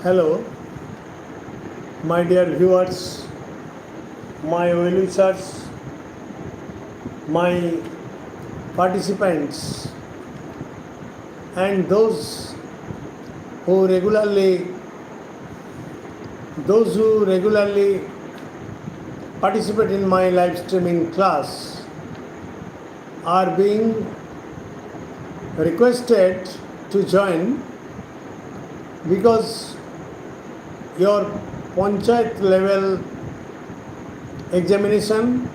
Hello, my dear viewers, my well-wishers, my participants, and who regularly those who regularly participate in my live streaming class are being requested to join because your panchayat level examination,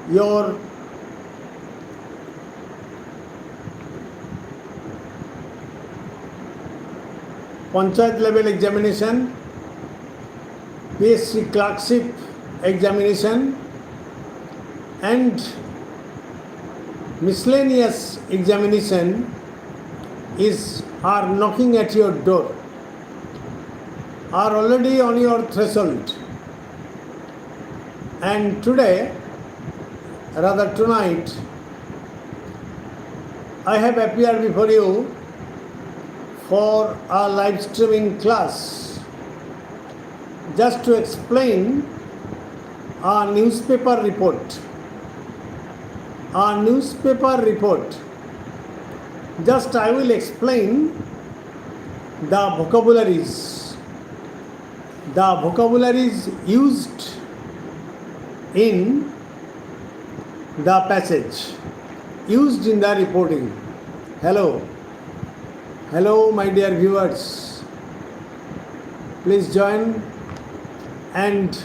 your panchayat level examination, PSC clerkship examination and miscellaneous examination are knocking at your door, are already on your threshold. And tonight, I have appeared before you for a live streaming class just to explain a newspaper report. Just I will explain the vocabularies used in the passage, used in the reporting. Hello, my dear viewers. Please join and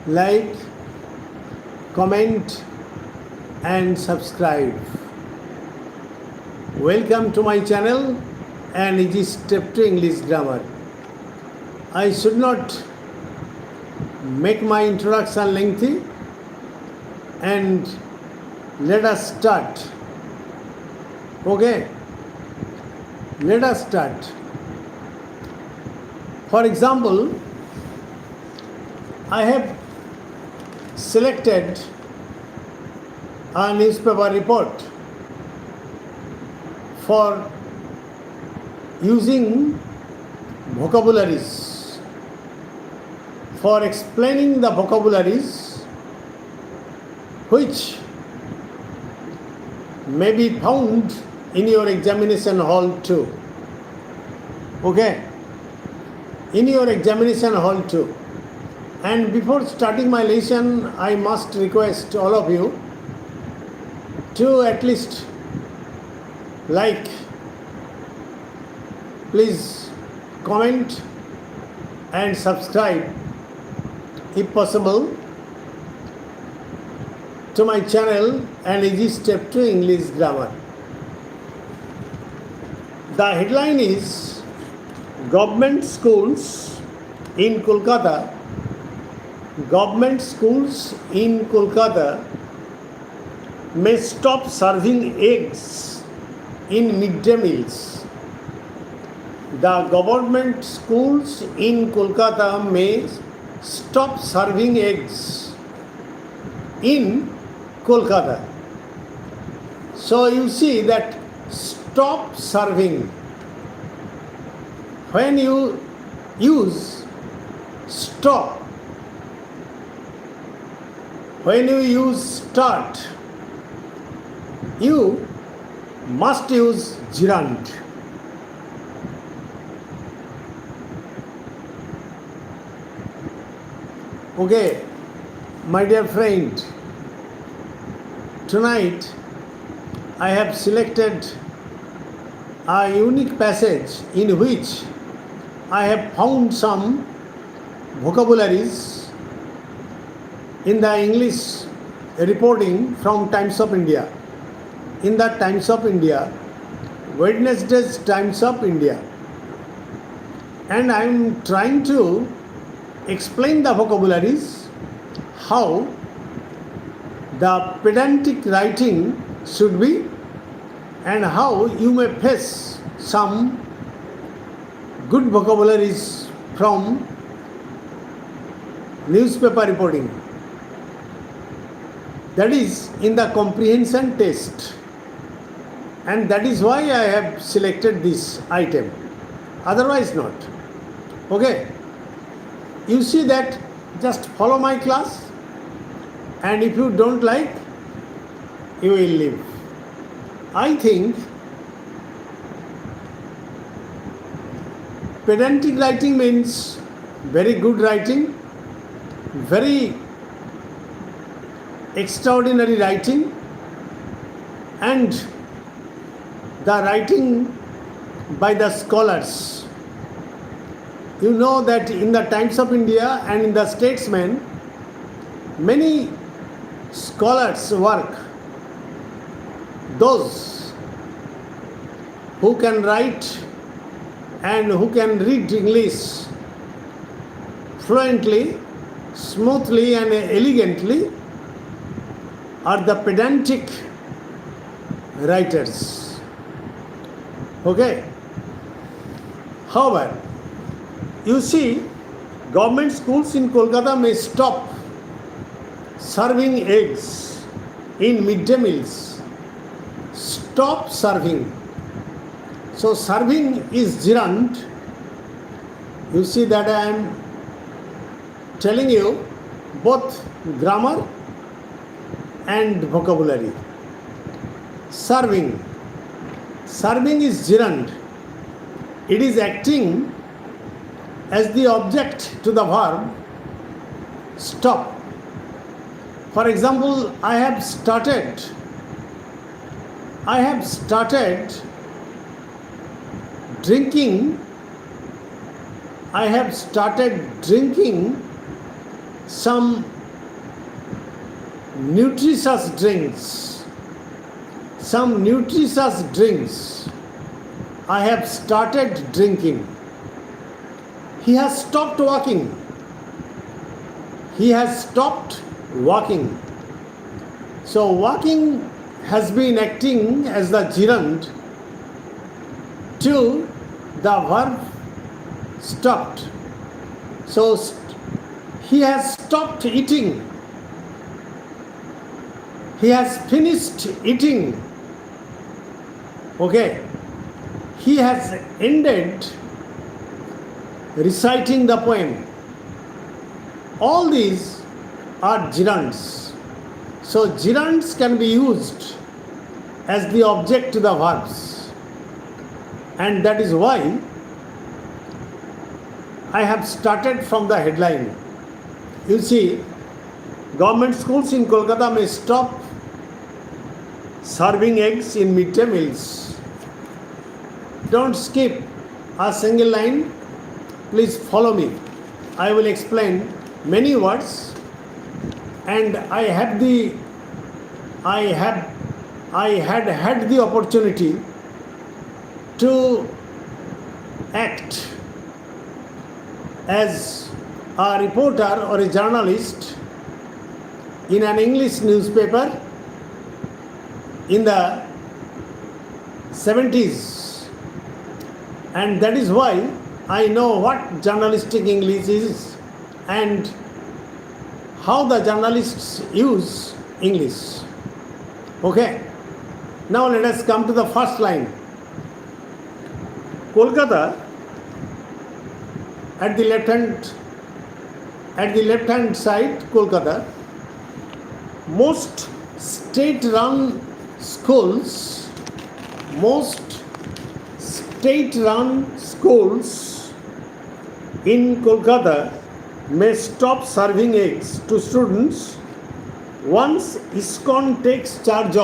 like, comment and subscribe. Welcome to my channel and Easy Step to English Grammar. I should not make my introduction lengthy and let us start. Okay, let us start. For example, I have selected a newspaper report for using vocabularies, for explaining the vocabularies which may be found in your examination hall too. Okay, in your examination hall too. And before starting my lesson, I must request all of you to at least like, please comment and subscribe if possible to my channel and Easy Step to English Grammar. The headline is Government schools in Kolkata may stop serving eggs in midday meals. The government schools in Kolkata may stop serving eggs in Kolkata. So you see that stop serving. When you use stop, when you use start, you must use gerund. Okay, my dear friend, tonight I have selected a unique passage in which I have found some vocabularies in the English reporting from Times of India. In the Times of India, Wednesday's Times of India. And I am trying to explain the vocabularies, how the pedantic writing should be, and how you may face some good vocabularies from newspaper reporting. That is in the comprehension test. And that is why I have selected this item. otherwise not. Okay, you see that, just follow my class, and if you don't like, you will leave. I think pedantic writing means very good writing, very extraordinary writing, and the writing by the scholars. You know that in the Times of India and in the Statesman, many scholars work. Those who can write and who can read English fluently, smoothly, and elegantly are the pedantic writers. Okay? However, you see, government schools in Kolkata may stop serving eggs in midday meals. Stop serving. So serving is gerund. You see that I am telling you both grammar and vocabulary. Serving. Serving is gerund. It is acting as the object to the verb stop. For example, I have started drinking some nutritious drinks. I have started drinking. He has stopped walking. So walking has been acting as the gerund to the verb stopped. So he has stopped eating. He has finished eating. Okay. He has ended reciting the poem. All these are gerunds. So gerunds can be used as the object to the verbs. And that is why I have started from the headline. You see, government schools in Kolkata may stop serving eggs in midday meals. Don't skip a single line. Please follow me. I will explain many words, and I had the opportunity to act as a reporter or a journalist in an English newspaper in the 70s, and that is why I know what journalistic English is and how the journalists use English. Okay. Now let us come to the first line. Kolkata, at the left hand side, Kolkata, most state-run schools in Kolkata may stop serving eggs to students once ISKCON takes charge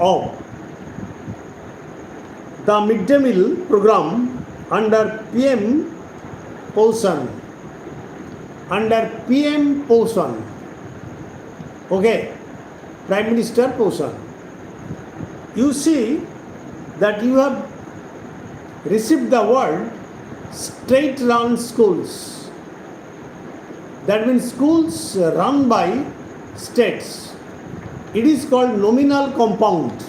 of. The midday meal program under PM Poshan. Okay, Prime Minister Poshan. You see that you have received the word state-run schools. That means schools run by states. It is called nominal compound.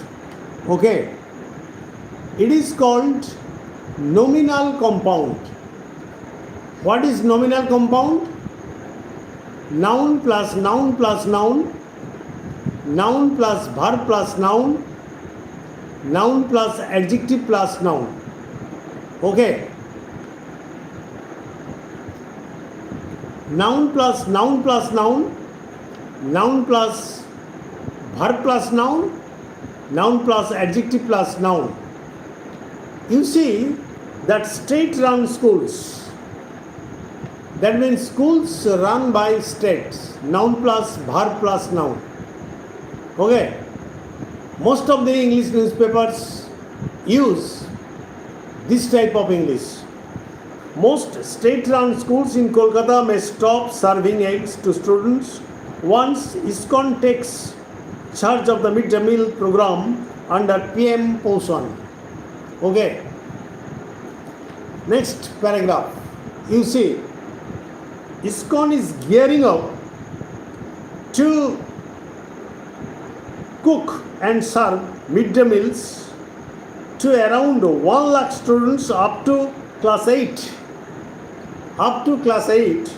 Okay. It is called nominal compound. What is nominal compound? Noun plus noun plus noun, noun plus verb plus noun, noun plus adjective plus noun. Okay, noun plus noun plus noun, noun plus verb plus noun, noun plus adjective plus noun. You see that state run schools, that means schools run by states, noun plus verb plus noun. Okay, most of the English newspapers use this type of English. Most state-run schools in Kolkata may stop serving eggs to students once ISKCON takes charge of the mid-day meal program under PM Poshan. Okay. Next paragraph. You see, ISKCON is gearing up to cook and serve mid-day meals to around 1 lakh students up to class 8. Up to class 8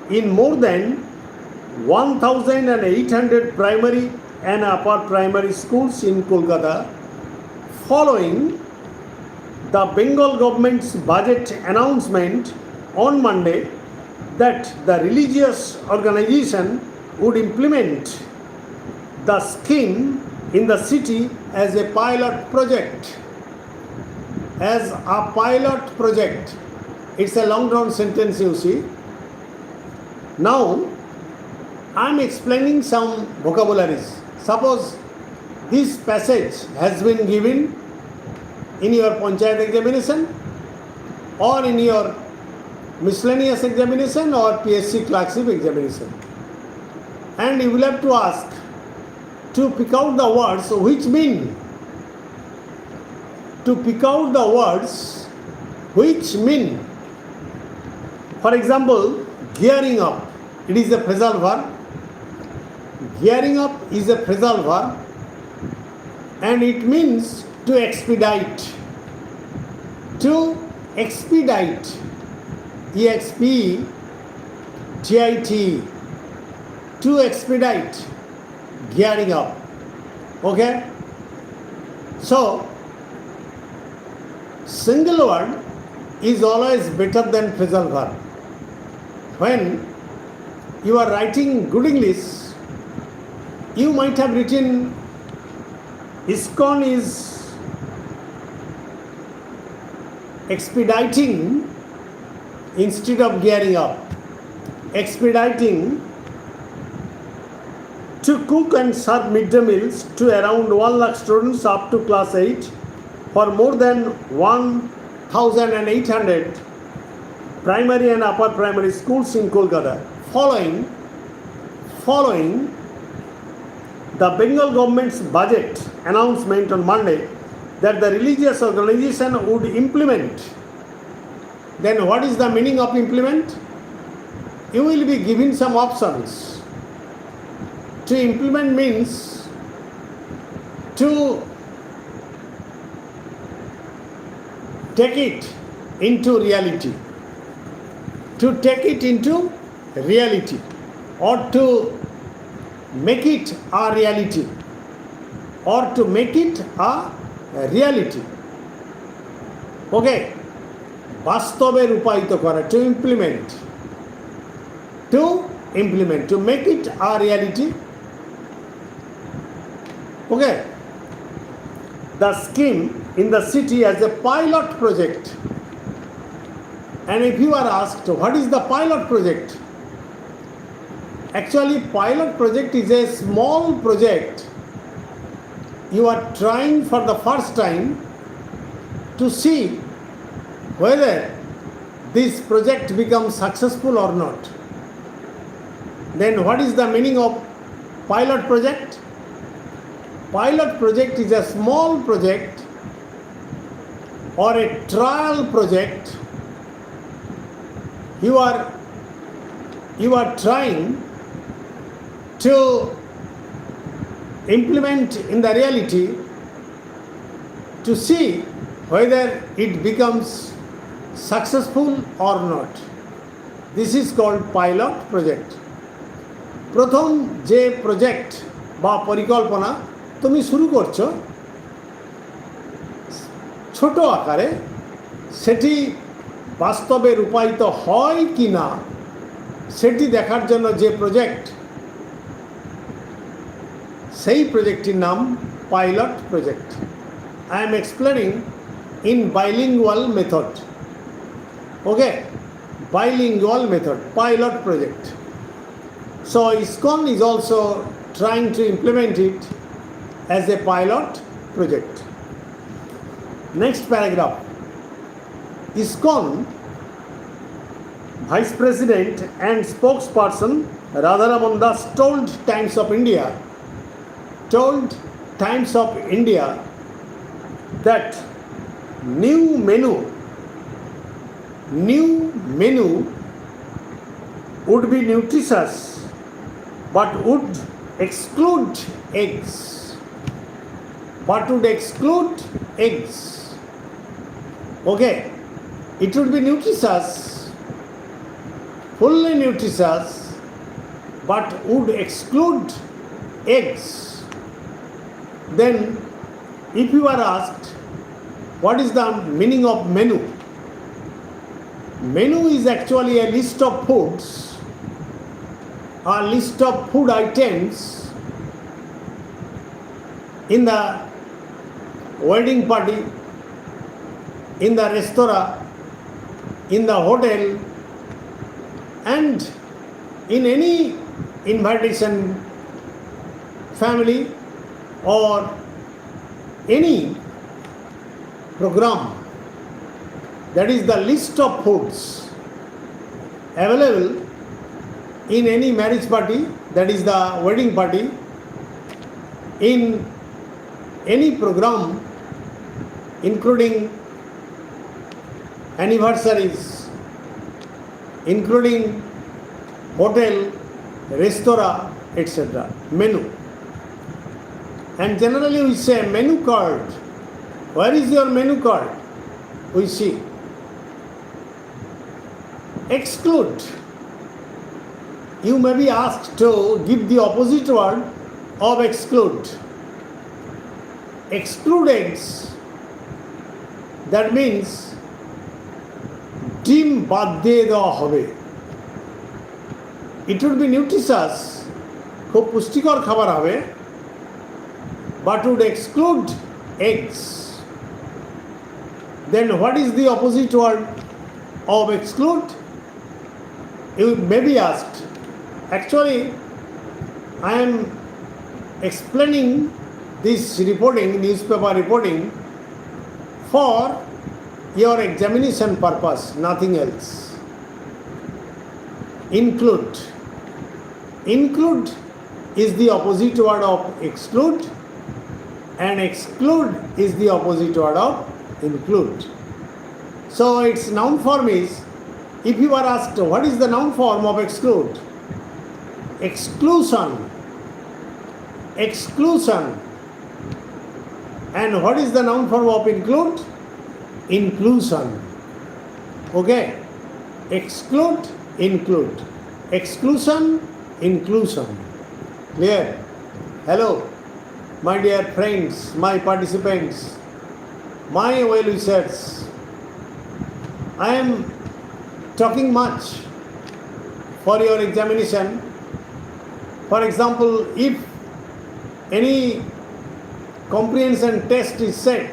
in more than 1,800 primary and upper primary schools in Kolkata, following the Bengal government's budget announcement on Monday that the religious organization would implement the scheme in the city as a pilot project. As a pilot project. It's a long drawn sentence, you see. Now, I'm explaining some vocabularies. Suppose this passage has been given in your Panchayat examination or in your miscellaneous examination or PSC clerkship examination. And you will have to ask to pick out the words which mean. To pick out the words which mean. For example, gearing up, it is a phrasal verb. Gearing up is a phrasal verb and it means to expedite. To expedite. E-X-P-E-D-I-T. To expedite. Gearing up. Okay? So, single word is always better than phrasal verb. When you are writing good English, you might have written ISKCON is expediting instead of gearing up. Expediting to cook and serve midday meals to around 1 lakh students up to class 8 for more than 1,800 primary and upper primary schools in Kolkata, following the Bengal government's budget announcement on Monday that the religious organization would implement. Then what is the meaning of implement? You will be given some options. To implement means to take it into reality. To take it into reality or to make it a reality or to make it a reality. Okay, বাস্তবে রূপায়িত করা, to implement, to make it a reality. Okay, the scheme in the city as a pilot project. And if you are asked what is the pilot project, actually pilot project is a small project you are trying for the first time to see whether this project becomes successful or not. Then what is the meaning of pilot project? Pilot project is a small project or a trial project you are trying to implement in the reality to see whether it becomes successful or not. This is called pilot project. প্রথম যে project বা পরিকল্পনা তুমি শুরু করছো ছোট আকারে সেটি বাস্তবে রূপায়িত হয় কি না সেটি দেখার জন্য যে প্রজেক্ট, সেই প্রজেক্টটির নাম pilot project. I am explaining in bilingual method. Okay, bilingual method, pilot project. So ISKCON is also trying to implement it as a pilot project. Next paragraph. ISKCON Vice President and spokesperson Radharaman Das told Times of India that new menu would be nutritious but would exclude eggs. Okay, it would be nutritious, fully nutritious, but would exclude eggs. Then if you are asked what is the meaning of menu, menu is actually a list of foods, a list of food items in the wedding party, in the restaurant, in the hotel, and in any invitation family or any program. That is the list of foods available in any marriage party, that is the wedding party, in any program including anniversaries, including hotel, restaurant, etc. Menu. And generally we say menu card. Where is your menu card? We see. Exclude. You may be asked to give the opposite word of exclude. Exclude eggs. That means ডিম বাদ দিয়ে দেওয়া হবে। It would be nutritious, খুব পুষ্টিকর খাবার হবে, but would exclude eggs. Then what is the opposite word of exclude? You may be asked. Actually, I am explaining this reporting, newspaper reporting, for your examination purpose, nothing else. Include. Include is the opposite word of exclude, and exclude is the opposite word of include. So its noun form is, if you are asked what is the noun form of exclude? Exclusion. Exclusion. And what is the noun form of include? Inclusion. Okay? Exclude, include. Exclusion, inclusion. Clear? Hello, my dear friends, my participants, my well-wishers. I am talking much for your examination. For example, if any comprehension test is set,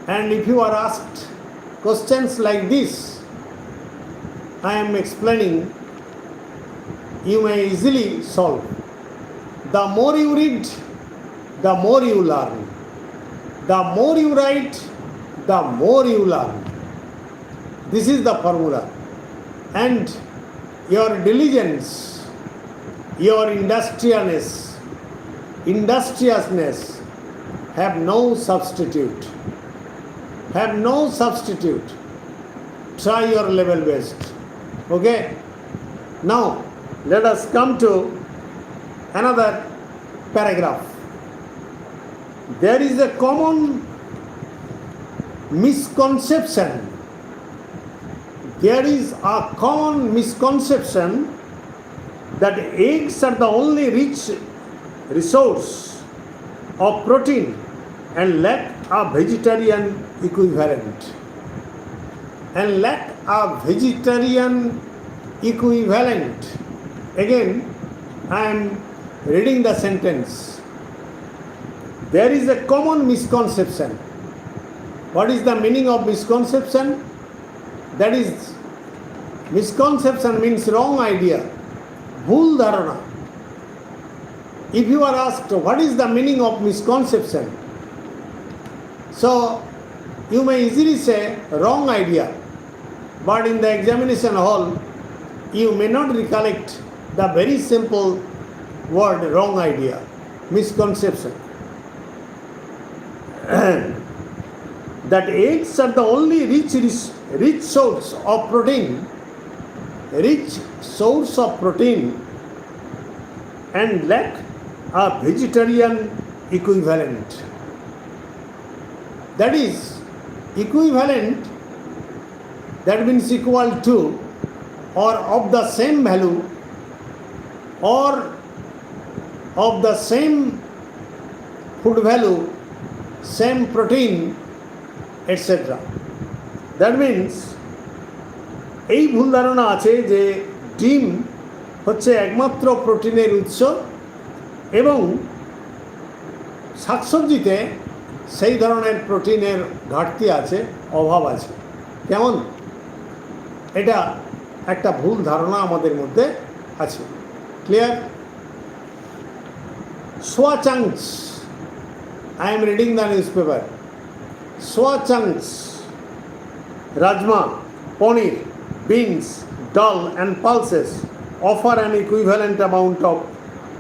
and if you are asked questions like this, I am explaining, you may easily solve. The more you read, the more you learn. The more you write, the more you learn. This is the formula. And your diligence, your industriousness have no substitute. Have no substitute. Try your level best. Okay? Now, let us come to another paragraph. There is a common misconception. There is a common misconception that eggs are the only rich resource of protein and lack a vegetarian equivalent. And let a vegetarian equivalent. Again, I am reading the sentence. There is a common misconception. What is the meaning of misconception? That is, misconception means wrong idea, bhul dharana. If you are asked what is the meaning of misconception, so you may easily say wrong idea, but in the examination hall you may not recollect the very simple word wrong idea, misconception. That eggs are the only rich source of protein, and lack a vegetarian equivalent. That is, equivalent, that means equal to or of the same value or of the same food value, same protein, etc. That means এই ভুল ধারণা আছে যে ডিম হচ্ছে একমাত্র প্রোটিনের উৎস এবং শাকসবজিতে সেই ধরনের প্রোটিনের ঘাটতি আছে, অভাব আছে। কেমন? এটা একটা ভুল ধারণা আমাদের মধ্যে আছে। Clear? soya chunks. I am reading the newspaper. Soya chunks, rajma, paneer, beans, dal and pulses offer an equivalent amount of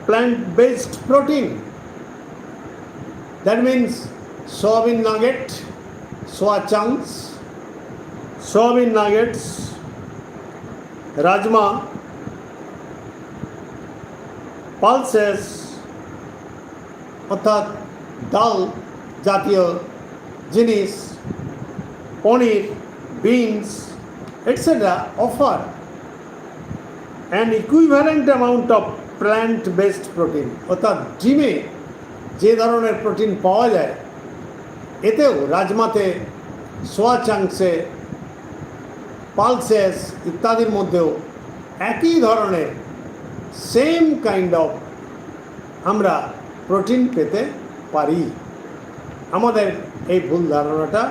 plant-based protein. That means soybean nugget, soya chunks, soybean nuggets, rajma, pulses অর্থাৎ ডাল জাতীয় জিনিস, পনির, beans etc. offer an equivalent amount of plant-based protein. অর্থাৎ ডিমে যে ধরনের protein পাওয়া যায় এতেও রাজমাতে, সোয়া চাংসে, পালসেস ইত্যাদির মধ্যেও একই ধরনের সেম কাইন্ড অফ আমরা প্রোটিন পেতে পারি। আমাদের এই ভুল ধারণাটা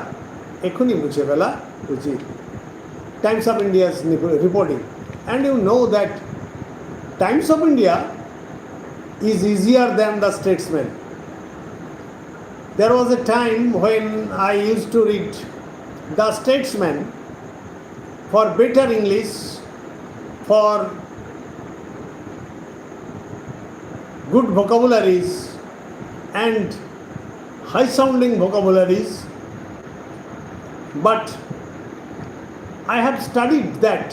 এখনই মুছে ফেলা উচিত। Times of India's reporting, and you know that Times of India is easier than the Statesman. There was a time when I used to read the Statesman for better English, for good vocabularies and high sounding vocabularies, but I have studied that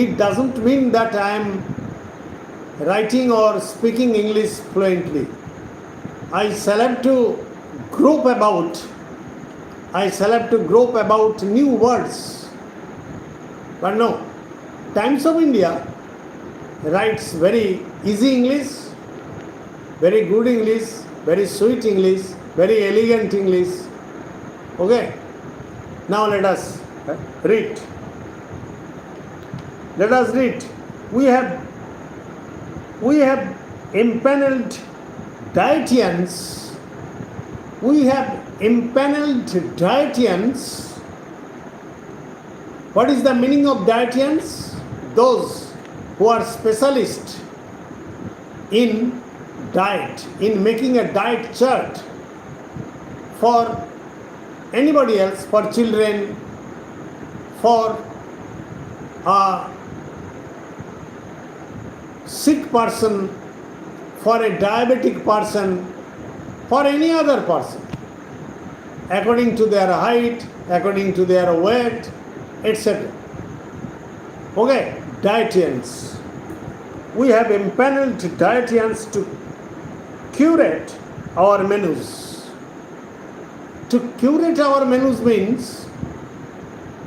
it doesn't mean that I am writing or speaking English fluently. I shall have to grope about new words. But no, Times of India writes very easy English, very good English, very sweet English, very elegant English. Okay? Now let us read. Let us read. We have impaneled dietitians. What is the meaning of dietitians? Those who are specialists in diet, in making a diet chart for anybody else, for children, for a sick person, for a diabetic person, for any other person, according to their height, according to their weight, etc. Okay, dietitians. We have empaneled dietitians to curate our menus. To curate our menus means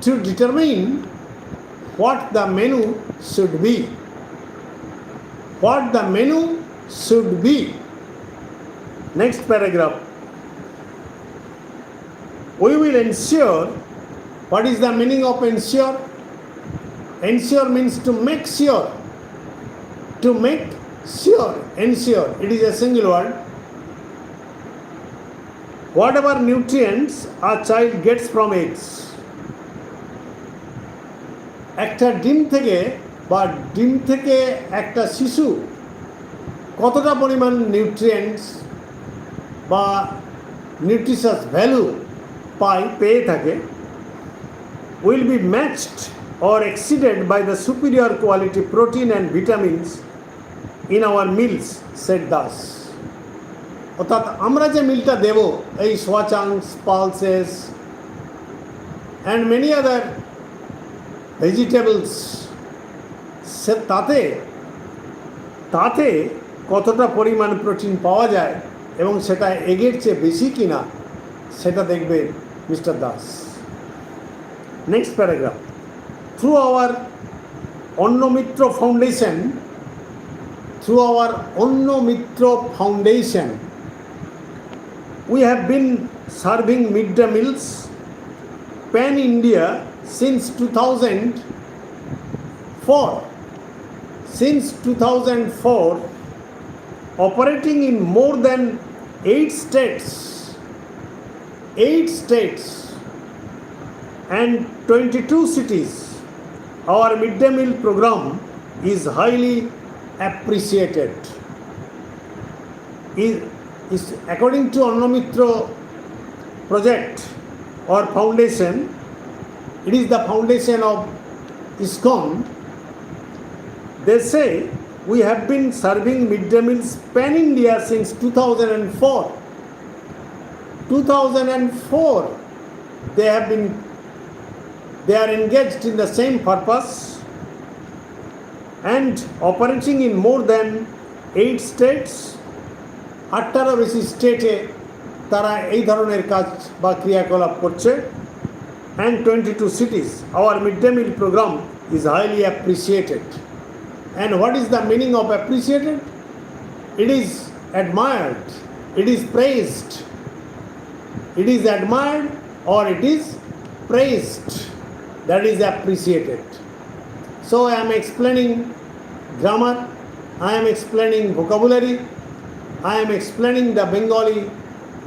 to determine what the menu should be. What the menu should be. Next paragraph. We will ensure. What is the meaning of ensure? Ensure means to make sure. To make sure, ensure. It is a single word. Whatever nutrients a child gets from eggs. একটা ডিম থেকে একটা শিশু কতটা পরিমাণ nutrients বা nutritious value পেয়ে থাকে will be matched or exceeded by the superior quality protein and vitamins in our meals, said thus. অর্থাৎ আমরা যে মিলটা দেব এই soya chunks, pulses and many other vegetables, তাতে কতটা পরিমাণ প্রোটিন পাওয়া যায় এবং সেটা এগের চেয়ে বেশি কিনা সেটা দেখবে mister Das. Next paragraph. Through hour অন্ন মিত্র foundation we have been serving midday meals pan India since 2004, operating in more than 8 states and 22 cities. Our midday meal program is highly appreciated. Is according to Annamitra project or foundation, it is the foundation of ISKCON. They say we have been serving midday meals pan India since 2004. 2004 they are engaged in the same purpose and operating in more than 8 states. 8টারও বেশি স্টেটে তারা এই ধরনের কাজ বা ক্রিয়াকলাপ করছে and 22 cities. Our midday meal program is highly appreciated. And what is the meaning of appreciated? It is admired, it is praised. It is admired or it is praised. That is appreciated. So I am explaining grammar, I am explaining vocabulary, I am explaining the Bengali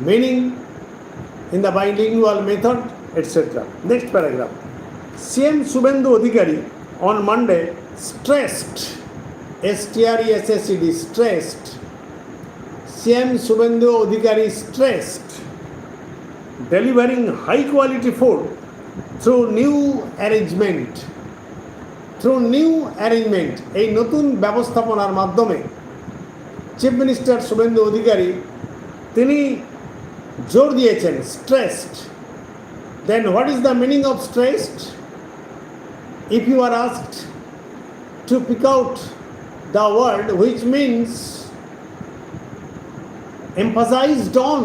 meaning in the bilingual method, etc. Next paragraph. CM Subhendu Adhikari on Monday stressed, stressed, stressed. CM Subhendu Adhikari stressed delivering high quality food through new arrangement. এই নতুন ব্যবস্থাপনার মাধ্যমে chief minister Suvendu Adhikari তিনি জোর দিয়েছেন stressed. Then what is the meaning of stressed? If you are asked to pick out the word which means emphasized on,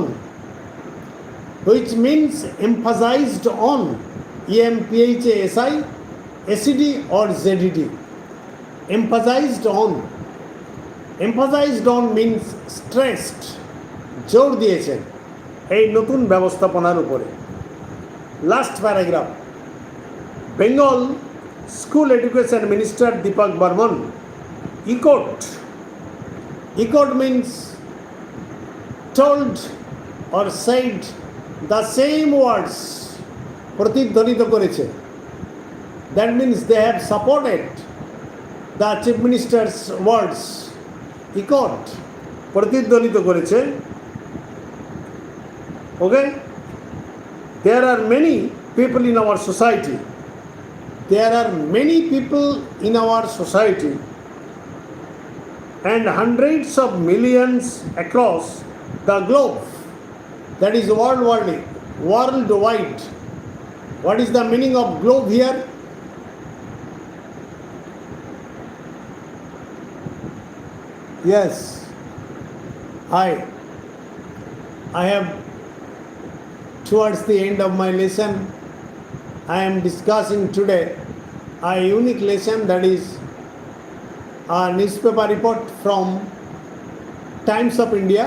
EMPHASID or ZED. Emphasized on means stressed, জোর দিয়েছেন এই নতুন ব্যবস্থাপনার উপরে। Last paragraph. Bengal school education minister Deepak Barman echoed means told or said the same words, প্রতিধ্বনিত করেছে। That means they have supported the chief minister's words. Echoed, প্রতিধ্বনিত করেছে। Okay? There are many people in our society. And hundreds of millions across the globe. That is worldwide. What is the meaning of globe here? Yes, I have, towards the end of my lesson, I am discussing today a unique lesson, that is a newspaper report from Times of India,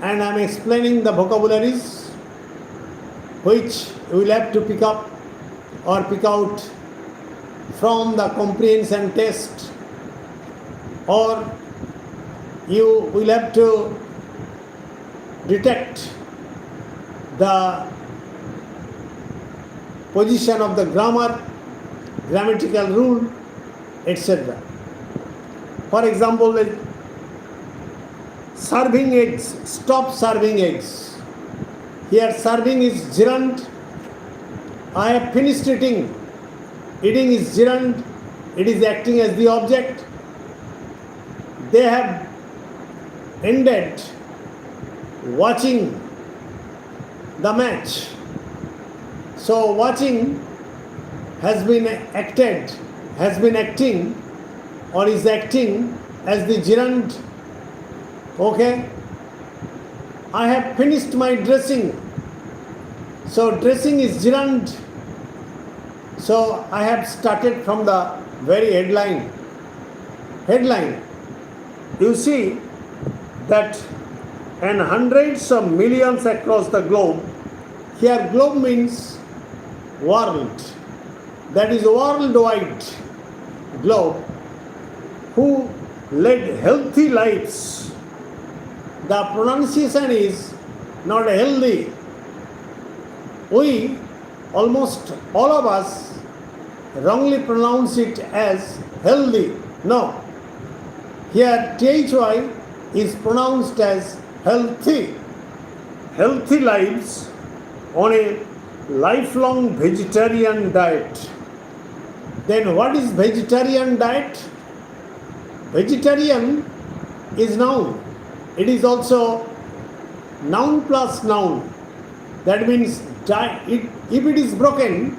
and I am explaining the vocabularies which you will have to pick up or pick out from the comprehension test, or you will have to detect the position of the grammar, grammatical rule, etc. For example, serving eggs, stop serving eggs. Here serving is gerund. I have finished eating. Eating is gerund. It is acting as the object. They have ended watching the match. So watching has been acting or is acting as the gerund. Okay? I have finished my dressing. So dressing is gerund. So I have started from the very headline. Headline. You see that in hundreds of millions across the globe, here globe means world. That is worldwide globe, who led healthy lives. The pronunciation is not healthy. We, almost all of us, wrongly pronounce it as healthy. No. Here THY is pronounced as healthy. Healthy lives on a lifelong vegetarian diet. Then what is vegetarian diet? Vegetarian is noun. It is also noun plus noun. That means if it is broken,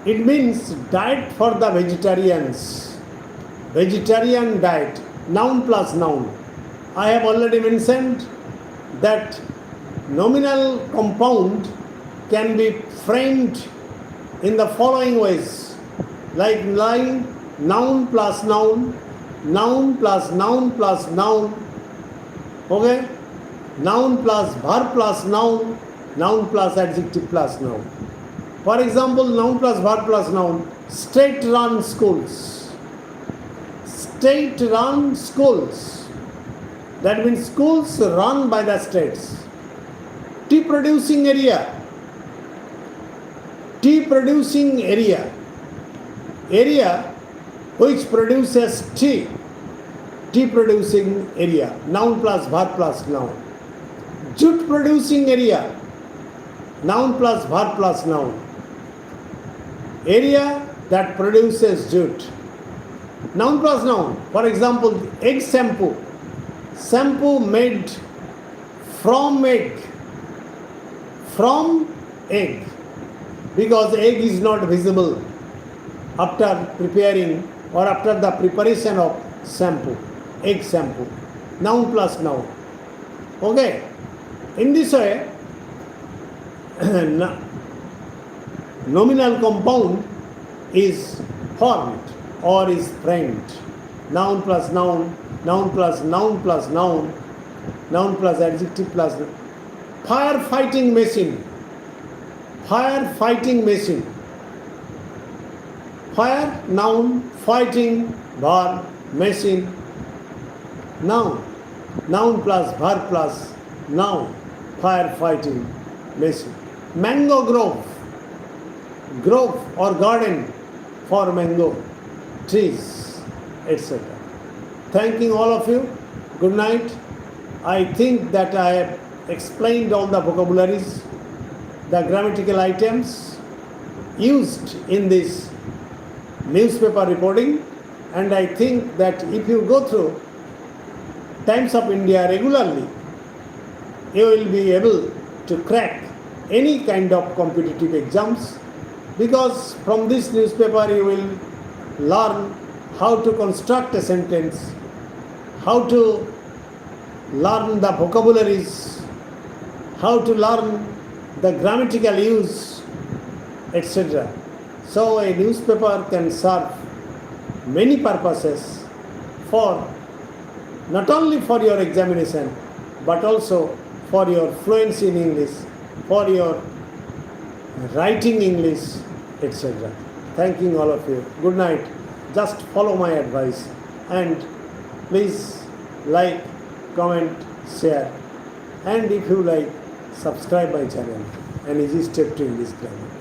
it means diet for the vegetarians. Vegetarian diet, noun plus noun. I have already mentioned that nominal compound can be framed in the following ways, like noun plus noun, noun plus noun plus noun, okay? Noun plus verb plus noun, noun plus adjective plus noun. For example, noun plus verb plus noun, state-run schools. State-run schools. That means schools run by the states. Tea producing area. Tea producing area. Area which produces tea. Tea producing area. Noun plus verb plus noun. Jute producing area. Noun plus verb plus noun. Area that produces jute. Noun plus noun. For example, egg shampoo. Shampoo made from egg. From egg. Because egg is not visible after preparing or after the preparation of shampoo. Egg shampoo. Noun plus noun. Okay. In this way, nominal compound is formed or is framed. Noun plus noun, noun plus noun plus noun, noun plus adjective plus noun. Firefighting machine. Firefighting machine. Fire, noun, fighting, verb, machine, noun. Noun plus verb plus noun. Firefighting machine. Mango grove. Grove or garden for mango trees, etc. Thanking all of you. Good night. I think that I have explained all the vocabularies, the grammatical items used in this newspaper reporting, and I think that if you go through Times of India regularly, you will be able to crack any kind of competitive exams, because from this newspaper you will learn how to construct a sentence, how to learn the vocabularies, how to learn the grammatical use, etc. So a newspaper can serve many purposes for not only for your examination but also for your fluency in English, for your writing English, etc. Thanking all of you. Good night. Just follow my advice and please like, comment, share, and if you like, subscribe my channel. An easy step to English grammar.